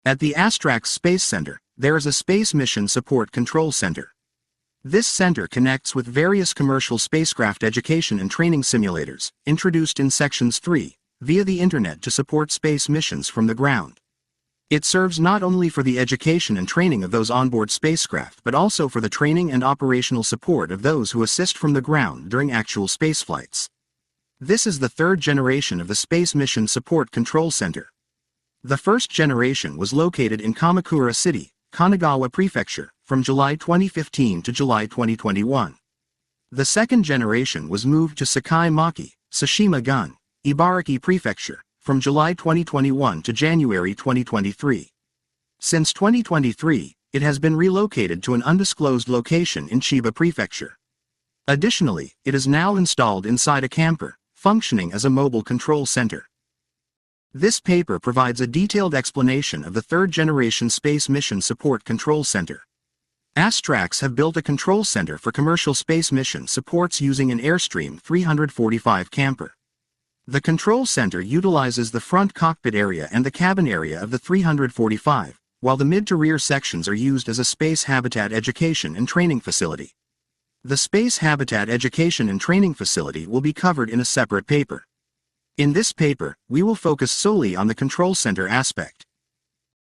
At the Astrax Space Center, there is a Space Mission Support Control Center. This center connects with various commercial spacecraft education and training simulators, introduced in Sections 3, via the Internet to support space missions from the ground. It serves not only for the education and training of those onboard spacecraft but also for the training and operational support of those who assist from the ground during actual spaceflights. This is the third generation of the Space Mission Support Control Center. The first generation was located in Kamakura City, Kanagawa Prefecture, from July 2015 to July 2021. The second generation was moved to Sakai-Maki, Tsushima-gun, Ibaraki Prefecture, from July 2021 to January 2023. Since 2023, it has been relocated to an undisclosed location in Chiba Prefecture. Additionally, it is now installed inside a camper, functioning as a mobile control center. This paper provides a detailed explanation of the third-generation Space Mission Support Control Center. ASTRAX have built a control center for commercial space mission supports using an Airstream 345 camper. The control center utilizes the front cockpit area and the cabin area of the 345, while the mid-to-rear sections are used as a space habitat education and training facility. The Space Habitat Education and Training Facility will be covered in a separate paper. In this paper, we will focus solely on the control center aspect.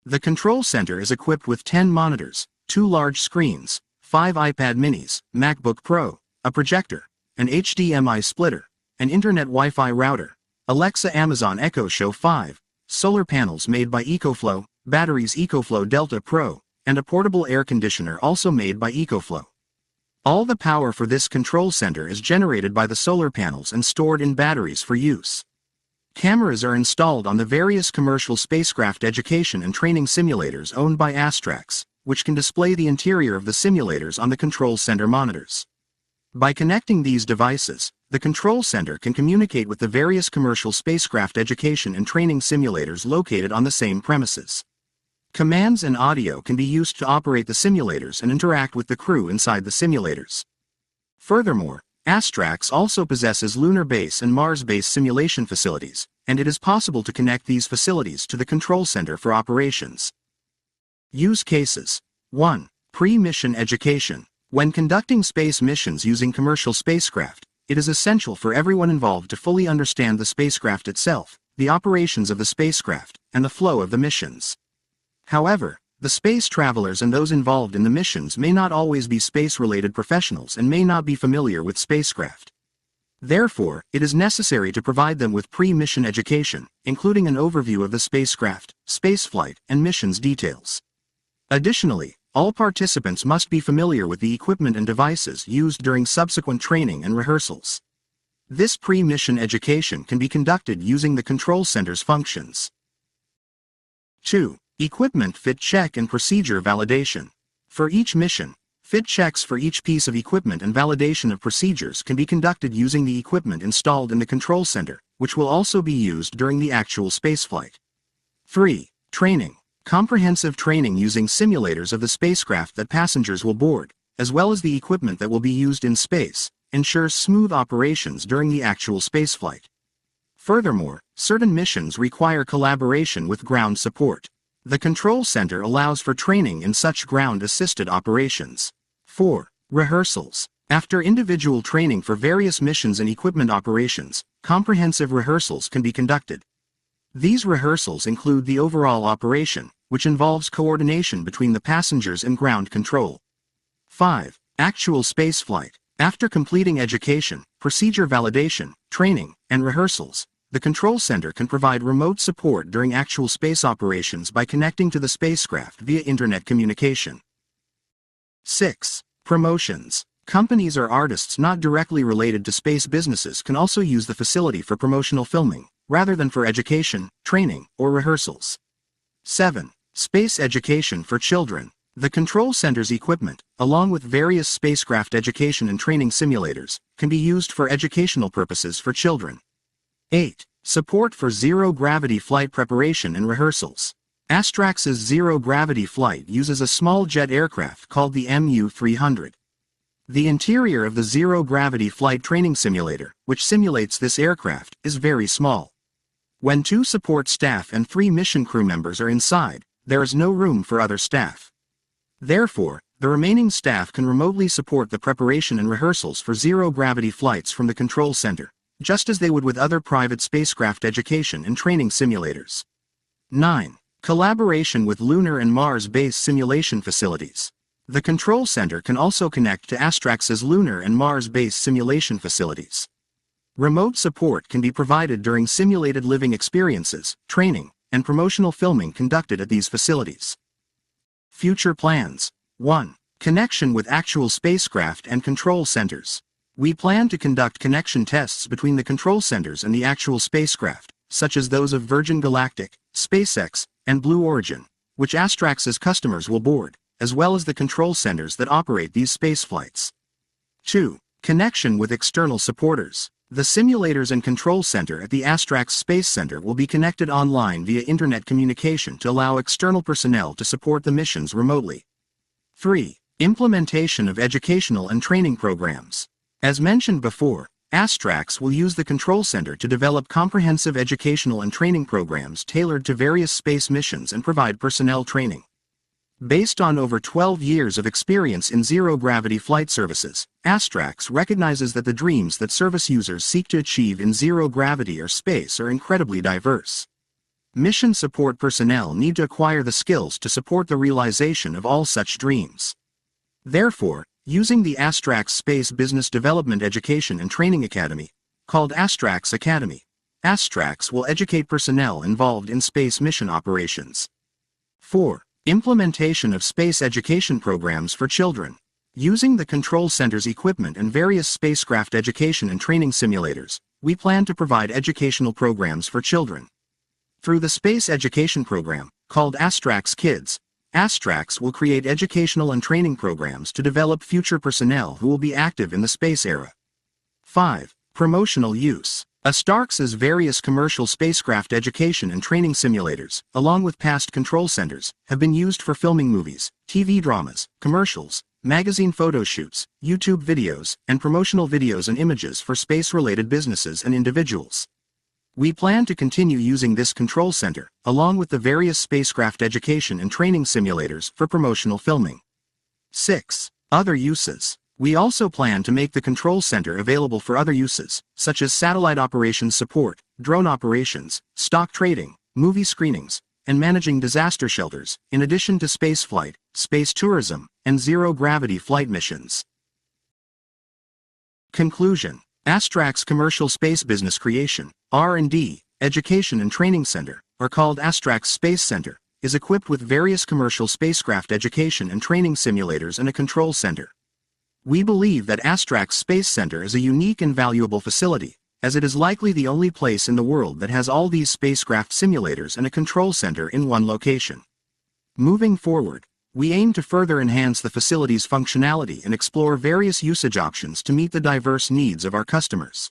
The control center is equipped with 10 monitors, 2 large screens, 5 iPad minis, MacBook Pro, a projector, an HDMI splitter, an Internet Wi-Fi router, Alexa Amazon Echo Show 5, solar panels made by EcoFlow, batteries EcoFlow Delta Pro, and a portable air conditioner also made by EcoFlow. All the power for this control center is generated by the solar panels and stored in batteries for use. Cameras are installed on the various commercial spacecraft education and training simulators owned by Astrax, which can display the interior of the simulators on the control center monitors. By connecting these devices, the control center can communicate with the various commercial spacecraft education and training simulators located on the same premises. Commands and audio can be used to operate the simulators and interact with the crew inside the simulators. Furthermore, Astrax also possesses lunar base and Mars base simulation facilities, and it is possible to connect these facilities to the control center for operations. Use cases. 1. Pre-mission education. When conducting space missions using commercial spacecraft, it is essential for everyone involved to fully understand the spacecraft itself, the operations of the spacecraft, and the flow of the missions. However, the space travelers and those involved in the missions may not always be space-related professionals and may not be familiar with spacecraft. Therefore, it is necessary to provide them with pre-mission education, including an overview of the spacecraft, spaceflight, and missions details. Additionally, all participants must be familiar with the equipment and devices used during subsequent training and rehearsals. This pre-mission education can be conducted using the control center's functions. 2. Equipment fit check and procedure validation. For each mission, fit checks for each piece of equipment and validation of procedures can be conducted using the equipment installed in the control center, which will also be used during the actual spaceflight. 3. Training. Comprehensive training using simulators of the spacecraft that passengers will board, as well as the equipment that will be used in space, ensures smooth operations during the actual spaceflight. Furthermore, certain missions require collaboration with ground support. The control center allows for training in such ground-assisted operations. 4. Rehearsals. After individual training for various missions and equipment operations, comprehensive rehearsals can be conducted. These rehearsals include the overall operation, which involves coordination between the passengers and ground control. 5. Actual spaceflight. After completing education, procedure validation, training, and rehearsals, the control center can provide remote support during actual space operations by connecting to the spacecraft via internet communication. 6. Promotions. Companies or artists not directly related to space businesses can also use the facility for promotional filming, rather than for education, training, or rehearsals. 7. Space education for children. The control center's equipment, along with various spacecraft education and training simulators, can be used for educational purposes for children. 8. Support for zero-gravity flight preparation and rehearsals. Astrax's zero-gravity flight uses a small jet aircraft called the MU-300. The interior of the zero-gravity flight training simulator, which simulates this aircraft, is very small. When 2 support staff and 3 mission crew members are inside, there is no room for other staff. Therefore, the remaining staff can remotely support the preparation and rehearsals for zero-gravity flights from the control center, just as they would with other private spacecraft education and training simulators. 9. Collaboration with lunar and Mars base simulation facilities. The control center can also connect to Astrax's lunar and Mars base simulation facilities. Remote support can be provided during simulated living experiences, training, and promotional filming conducted at these facilities. Future plans. 1. Connection with actual spacecraft and control centers. We plan to conduct connection tests between the control centers and the actual spacecraft, such as those of Virgin Galactic, SpaceX, and Blue Origin, which Astrax's customers will board, as well as the control centers that operate these spaceflights. 2. Connection with external supporters. The simulators and control center at the Astrax Space Center will be connected online via internet communication to allow external personnel to support the missions remotely. 3. Implementation of educational and training programs. As mentioned before, ASTRAX will use the control center to develop comprehensive educational and training programs tailored to various space missions and provide personnel training. Based on over 12 years of experience in zero-gravity flight services, ASTRAX recognizes that the dreams that service users seek to achieve in zero-gravity or space are incredibly diverse. Mission support personnel need to acquire the skills to support the realization of all such dreams. Therefore, using the ASTRAX Space Business Development Education and Training Academy, called ASTRAX Academy, ASTRAX will educate personnel involved in space mission operations. 4. Implementation of space education programs for children. Using the control center's equipment and various spacecraft education and training simulators, we plan to provide educational programs for children. Through the space education program, called ASTRAX Kids, ASTRAX will create educational and training programs to develop future personnel who will be active in the space era. 5. Promotional use. ASTRAX's various commercial spacecraft education and training simulators, along with past control centers, have been used for filming movies, TV dramas, commercials, magazine photo shoots, YouTube videos, and promotional videos and images for space-related businesses and individuals. We plan to continue using this control center, along with the various spacecraft education and training simulators for promotional filming. 6. Other uses. We also plan to make the control center available for other uses, such as satellite operations support, drone operations, stock trading, movie screenings, and managing disaster shelters, in addition to spaceflight, space tourism, and zero-gravity flight missions. Conclusion. ASTRAX Commercial Space Business Creation, R&D, Education and Training Center, or called ASTRAX Space Center, is equipped with various commercial spacecraft education and training simulators and a control center. We believe that ASTRAX Space Center is a unique and valuable facility, as it is likely the only place in the world that has all these spacecraft simulators and a control center in one location. Moving forward, we aim to further enhance the facility's functionality and explore various usage options to meet the diverse needs of our customers.